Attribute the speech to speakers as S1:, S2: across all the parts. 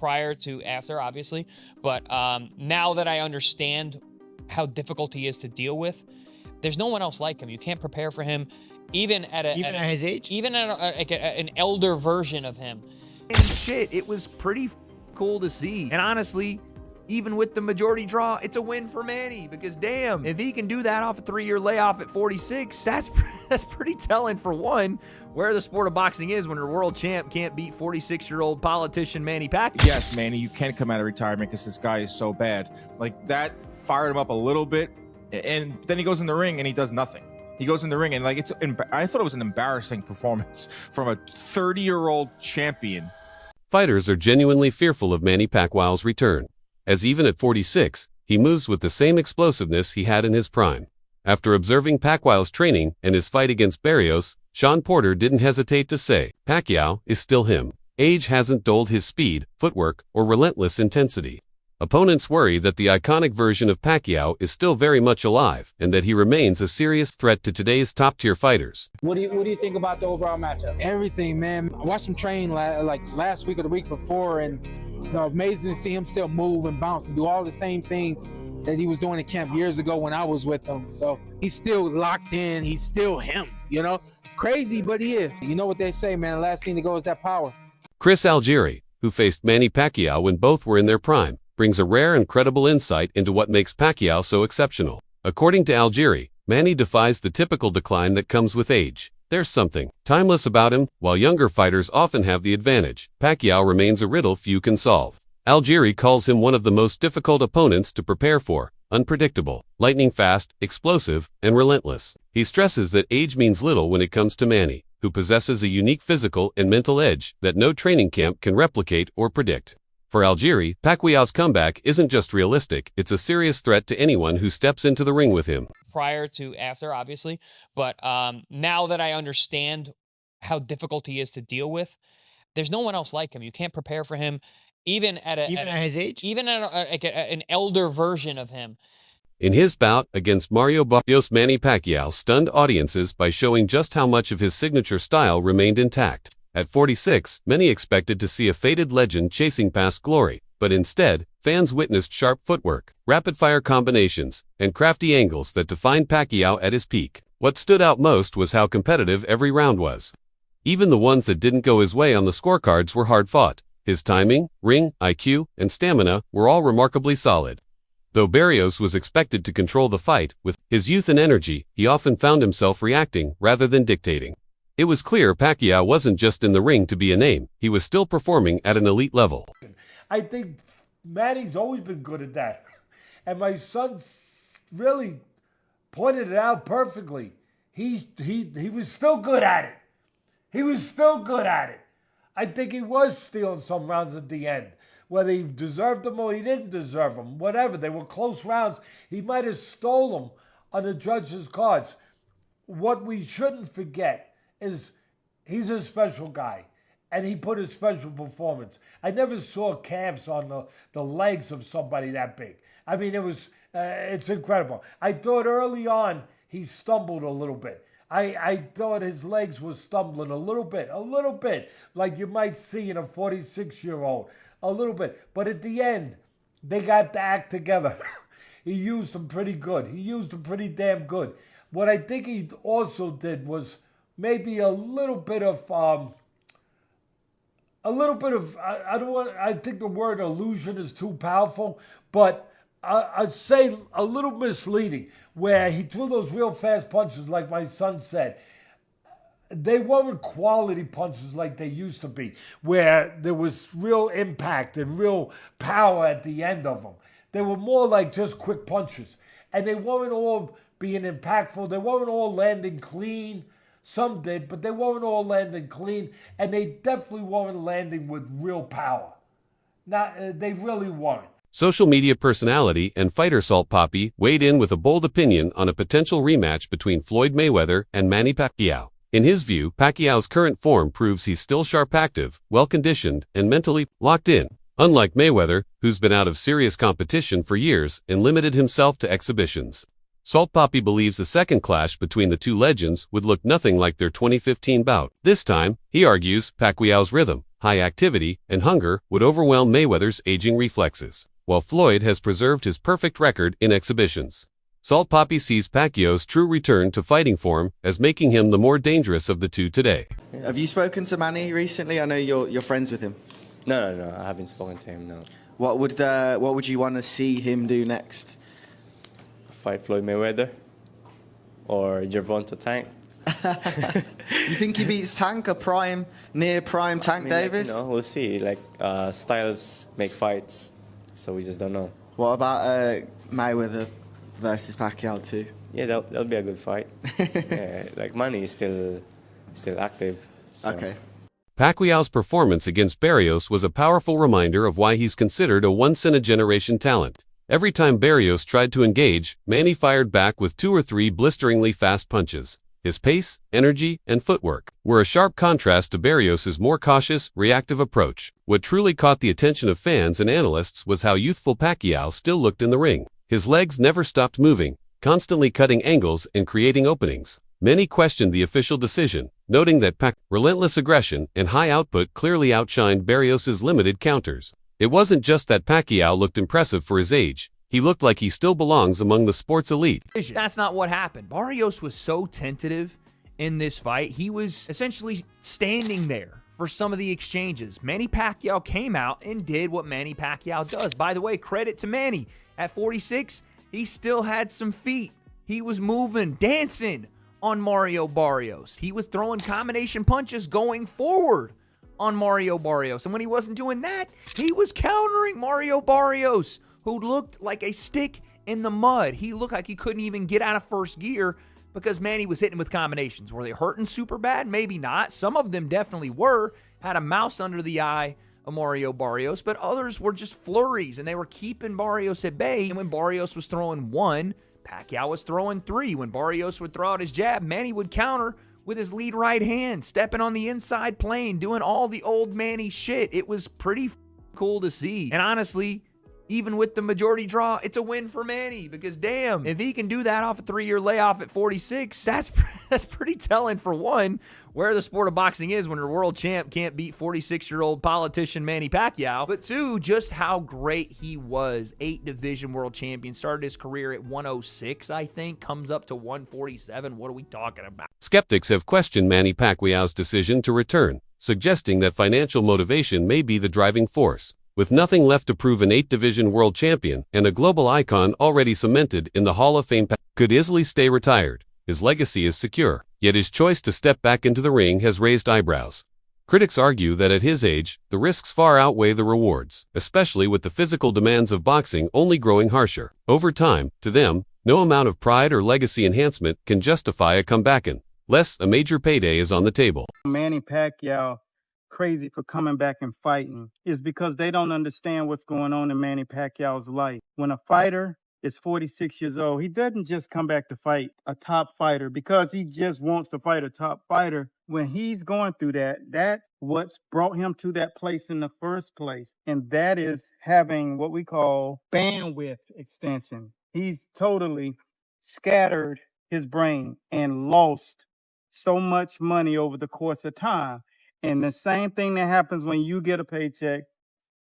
S1: prior to after, obviously. But now that I understand how difficult he is to deal with, there's no one else like him. You can't prepare for him, even at
S2: his age,
S1: even at an elder version of him.
S3: And shit, it was pretty cool to see. And honestly, even with the majority draw, it's a win for Manny, because damn, if he can do that off a 3-year layoff at 46, that's pretty telling, for one, where the sport of boxing is when your world champ can't beat 46-year-old politician Manny Pacquiao.
S4: Yes, Manny, you can't come out of retirement because this guy is so bad. Like, that fired him up a little bit, and then he goes in the ring and he does nothing. He goes in the ring and, like, I thought it was an embarrassing performance from a 30-year-old champion.
S5: Fighters are genuinely fearful of Manny Pacquiao's return, as even at 46, he moves with the same explosiveness he had in his prime. After observing Pacquiao's training and his fight against Barrios, Sean Porter didn't hesitate to say, Pacquiao is still him. Age hasn't dulled his speed, footwork, or relentless intensity. Opponents worry that the iconic version of Pacquiao is still very much alive and that he remains a serious threat to today's top-tier fighters.
S6: What do you think about the overall matchup?
S7: Everything, man. I watched him train like last week or the week before, and amazing to see him still move and bounce and do all the same things that he was doing in camp years ago when I was with him. So he's still locked in. He's still him, Crazy, but he is. You know what they say, man. The last thing to go is that power.
S5: Chris Algieri, who faced Manny Pacquiao when both were in their prime, brings a rare and credible insight into what makes Pacquiao so exceptional. According to Algieri, Manny defies the typical decline that comes with age. There's something timeless about him. While younger fighters often have the advantage, Pacquiao remains a riddle few can solve. Algieri calls him one of the most difficult opponents to prepare for, unpredictable, lightning fast, explosive, and relentless. He stresses that age means little when it comes to Manny, who possesses a unique physical and mental edge that no training camp can replicate or predict. For Algieri, Pacquiao's comeback isn't just realistic, it's a serious threat to anyone who steps into the ring with him.
S1: Prior to after, obviously. But now that I understand how difficult he is to deal with, there's no one else like him. You can't prepare for him, even at
S2: his age,
S1: even at an elder version of him.
S5: In his bout against Mario Barrios, Manny Pacquiao stunned audiences by showing just how much of his signature style remained intact. At 46, many expected to see a faded legend chasing past glory, but instead, fans witnessed sharp footwork, rapid-fire combinations, and crafty angles that defined Pacquiao at his peak. What stood out most was how competitive every round was. Even the ones that didn't go his way on the scorecards were hard-fought. His timing, ring, IQ, and stamina were all remarkably solid. Though Barrios was expected to control the fight, with his youth and energy, he often found himself reacting rather than dictating. It was clear Pacquiao wasn't just in the ring to be a name, he was still performing at an elite level.
S8: I think Manny's always been good at that. And my son really pointed it out perfectly. He was still good at it. He was still good at it. I think he was stealing some rounds at the end. Whether he deserved them or he didn't deserve them, whatever. They were close rounds. He might have stole them on the judges' cards. What we shouldn't forget is he's a special guy, and he put a special performance. I never saw calves on the legs of somebody that big. I mean, it's incredible. I thought early on he stumbled a little bit. I thought his legs were stumbling a little bit, like you might see in a 46-year-old, a little bit. But at the end, they got the act together. He used them pretty good. He used them pretty damn good. What I think he also did was maybe a little bit of, I think the word illusion is too powerful, but I'd say a little misleading, where he threw those real fast punches like my son said. They weren't quality punches like they used to be, where there was real impact and real power at the end of them. They were more like just quick punches, and they weren't all being impactful. They weren't all landing clean. Some did, but they weren't all landing clean, and they definitely weren't landing with real power. They really weren't.
S5: Social media personality and fighter Salt Papi weighed in with a bold opinion on a potential rematch between Floyd Mayweather and Manny Pacquiao. In his view, Pacquiao's current form proves he's still sharp active, well-conditioned, and mentally locked in. Unlike Mayweather, who's been out of serious competition for years and limited himself to exhibitions. Salt Papi believes a second clash between the two legends would look nothing like their 2015 bout. This time, he argues, Pacquiao's rhythm, high activity, and hunger would overwhelm Mayweather's aging reflexes, while Floyd has preserved his perfect record in exhibitions. Salt Papi sees Pacquiao's true return to fighting form as making him the more dangerous of the two today.
S2: Have you spoken to Manny recently? I know you're friends with him.
S9: No, I haven't spoken to him, no.
S2: What would you want to see him do next?
S9: Fight Floyd Mayweather or Gervonta Tank.
S2: You think he beats Tank, a near prime Tank Davis?
S9: We'll see. Styles make fights, so we just don't know.
S2: What about Mayweather versus Pacquiao too?
S9: Yeah, that'll be a good fight. Yeah, Manny is still active. So.
S2: Okay.
S5: Pacquiao's performance against Barrios was a powerful reminder of why he's considered a once-in-a-generation talent. Every time Barrios tried to engage, Manny fired back with 2 or 3 blisteringly fast punches. His pace, energy, and footwork were a sharp contrast to Barrios' more cautious, reactive approach. What truly caught the attention of fans and analysts was how youthful Pacquiao still looked in the ring. His legs never stopped moving, constantly cutting angles and creating openings. Many questioned the official decision, noting that Pacquiao's relentless aggression and high output clearly outshined Barrios' limited counters. It wasn't just that Pacquiao looked impressive for his age. He looked like he still belongs among the sport's elite.
S3: That's not what happened. Barrios was so tentative in this fight. He was essentially standing there for some of the exchanges. Manny Pacquiao came out and did what Manny Pacquiao does. By the way, credit to Manny. At 46, he still had some feet. He was moving, dancing on Mario Barrios. He was throwing combination punches going forward on Mario Barrios. And when he wasn't doing that, he was countering Mario Barrios, who looked like a stick in the mud. He looked like he couldn't even get out of first gear because Manny was hitting with combinations. Were they hurting super bad? Maybe not. Some of them definitely were. Had a mouse under the eye of Mario Barrios, but others were just flurries, and they were keeping Barrios at bay. And when Barrios was throwing 1, Pacquiao was throwing 3. When Barrios would throw out his jab, Manny would counter with his lead right hand, stepping on the inside plane, doing all the old Manny shit. It was pretty cool to see. And honestly, even with the majority draw, it's a win for Manny because, damn, if he can do that off a 3-year layoff at 46, that's pretty telling for one, where the sport of boxing is when your world champ can't beat 46-year-old politician Manny Pacquiao. But 2, just how great he was. 8-division world champion, started his career at 106, I think, comes up to 147. What are we talking about?
S5: Skeptics have questioned Manny Pacquiao's decision to return, suggesting that financial motivation may be the driving force. With nothing left to prove, an 8-division world champion and a global icon already cemented in the Hall of Fame, could easily stay retired. His legacy is secure, yet his choice to step back into the ring has raised eyebrows. Critics argue that at his age, the risks far outweigh the rewards, especially with the physical demands of boxing only growing harsher. Over time, to them, no amount of pride or legacy enhancement can justify a comeback unless a major payday is on the table.
S10: Manny Pacquiao crazy for coming back and fighting is because they don't understand what's going on in Manny Pacquiao's life. When a fighter is 46 years old, he doesn't just come back to fight a top fighter because he just wants to fight a top fighter. When he's going through that, that's what's brought him to that place in the first place. And that is having what we call bandwidth extension. He's totally scattered his brain and lost so much money over the course of time. And the same thing that happens when you get a paycheck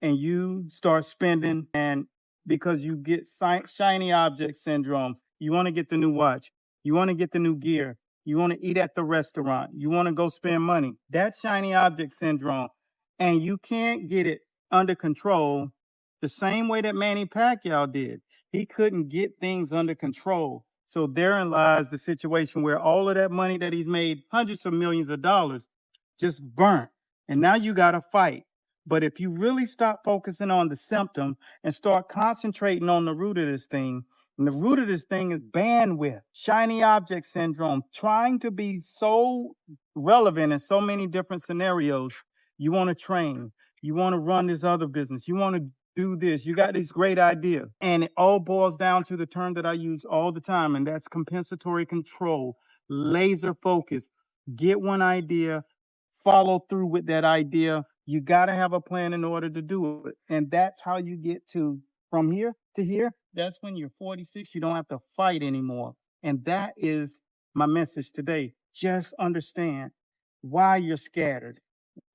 S10: and you start spending, and because you get shiny object syndrome, you want to get the new watch, you want to get the new gear, you want to eat at the restaurant, you want to go spend money. That's shiny object syndrome. And you can't get it under control the same way that Manny Pacquiao did. He couldn't get things under control. So therein lies the situation where all of that money that he's made, hundreds of millions of dollars, just burnt. And now you got to fight. But if you really stop focusing on the symptom and start concentrating on the root of this thing, and the root of this thing is bandwidth, shiny object syndrome, trying to be so relevant in so many different scenarios. You want to train, you want to run this other business, you want to do this, you got this great idea. And it all boils down to the term that I use all the time, and that's compensatory control, laser focus. Get one idea, follow through with that idea. You got to have a plan in order to do it. And that's how you get to from here to here. That's when you're 46, you don't have to fight anymore. And that is my message today. Just understand why you're scattered,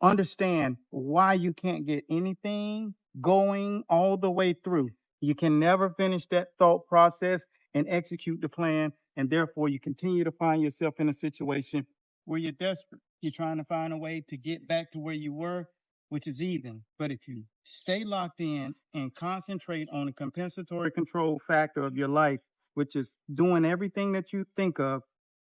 S10: understand why you can't get anything going all the way through. You can never finish that thought process and execute the plan, and therefore you continue to find yourself in a situation where you're desperate. You're trying to find a way to get back to where you were, which is even. But if you stay locked in and concentrate on the compensatory control factor of your life, which is doing everything that you think of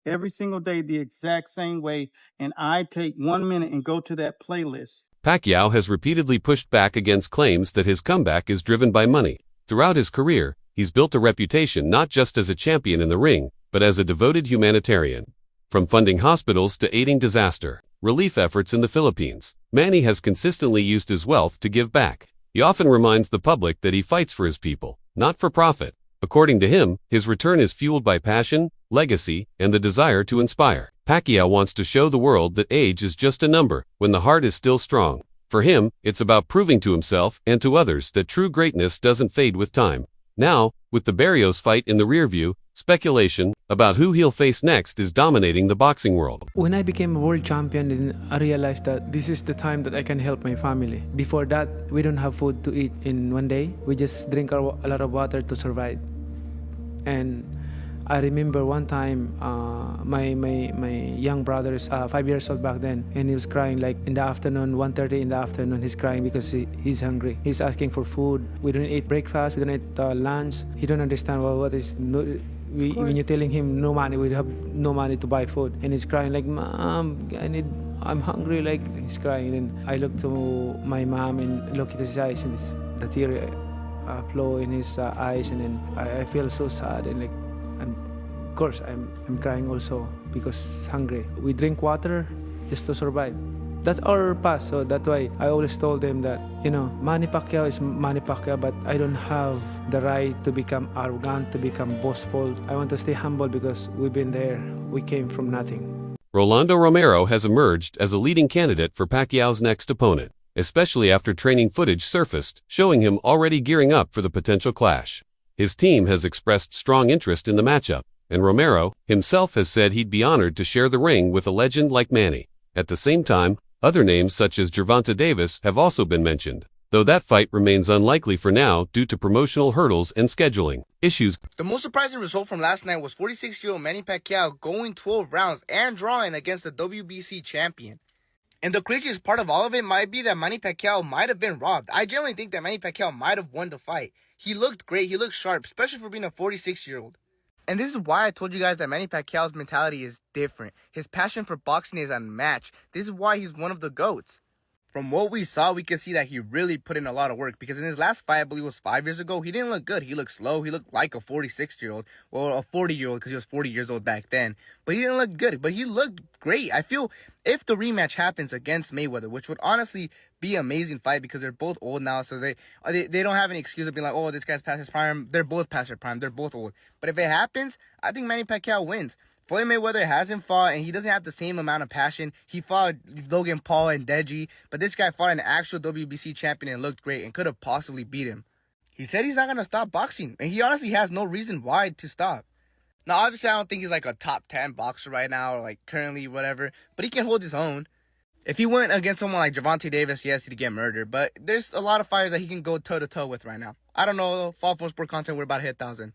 S10: every single day the exact same way, and I take 1 minute and go to that playlist.
S5: Pacquiao has repeatedly pushed back against claims that his comeback is driven by money. Throughout his career, he's built a reputation not just as a champion in the ring, but as a devoted humanitarian. From funding hospitals to aiding disaster relief efforts in the Philippines, Manny has consistently used his wealth to give back. He often reminds the public that he fights for his people, not for profit. According to him, his return is fueled by passion, legacy, and the desire to inspire. Pacquiao wants to show the world that age is just a number when the heart is still strong. For him, it's about proving to himself and to others that true greatness doesn't fade with time. Now, with the Barrios fight in the rearview, speculation about who he'll face next is dominating the boxing world.
S11: When I became a world champion, then I realized that this is the time that I can help my family. Before that, we don't have food to eat in one day. We just drink a lot of water to survive. And I remember one time, my young brother is 5 years old back then, and he was crying like in the afternoon, 1:30 in the afternoon. He's crying because he's hungry. He's asking for food. We don't eat breakfast. We don't eat lunch. He don't understand what is. When you're telling him no money, we have no money to buy food, and he's crying like, "Mom, I'm hungry." Like he's crying, and I look to my mom and look at his eyes, and it's the tear flow in his eyes, and then I feel so sad, and like. Of course, I'm crying also because hungry. We drink water just to survive. That's our past, so that's why I always told them that, Manny Pacquiao is Manny Pacquiao, but I don't have the right to become arrogant, to become boastful. I want to stay humble because we've been there. We came from nothing.
S5: Rolando Romero has emerged as a leading candidate for Pacquiao's next opponent, especially after training footage surfaced showing him already gearing up for the potential clash. His team has expressed strong interest in the matchup, and Romero himself has said he'd be honored to share the ring with a legend like Manny. At the same time, other names such as Gervonta Davis have also been mentioned, though that fight remains unlikely for now due to promotional hurdles and scheduling issues.
S12: The most surprising result from last night was 46-year-old Manny Pacquiao going 12 rounds and drawing against the WBC champion. And the craziest part of all of it might be that Manny Pacquiao might have been robbed. I genuinely think that Manny Pacquiao might have won the fight. He looked great. He looked sharp, especially for being a 46-year-old. And this is why I told you guys that Manny Pacquiao's mentality is different. His passion for boxing is unmatched. This is why he's one of the GOATs. From what we saw, we can see that he really put in a lot of work, because in his last fight, I believe it was 5 years ago, he didn't look good. He looked slow. He looked like a 46-year-old, well, a 40-year-old, because he was 40 years old back then. But he didn't look good, but he looked great. I feel if the rematch happens against Mayweather, which would honestly be an amazing fight because they're both old now, so they don't have any excuse of being like, oh, this guy's past his prime. They're both past their prime. They're both old. But if it happens, I think Manny Pacquiao wins. Floyd Mayweather hasn't fought, and he doesn't have the same amount of passion. He fought Logan Paul and Deji, but this guy fought an actual WBC champion and looked great and could have possibly beat him. He said he's not going to stop boxing, and he honestly has no reason why to stop. Now, obviously, I don't think he's like a top 10 boxer right now, or like currently, whatever, but he can hold his own. If he went against someone like Gervonta Davis, yes, he'd get murdered, but there's a lot of fighters that he can go toe-to-toe with right now. I don't know, though. Fall for Sport content, we're about to hit 1,000.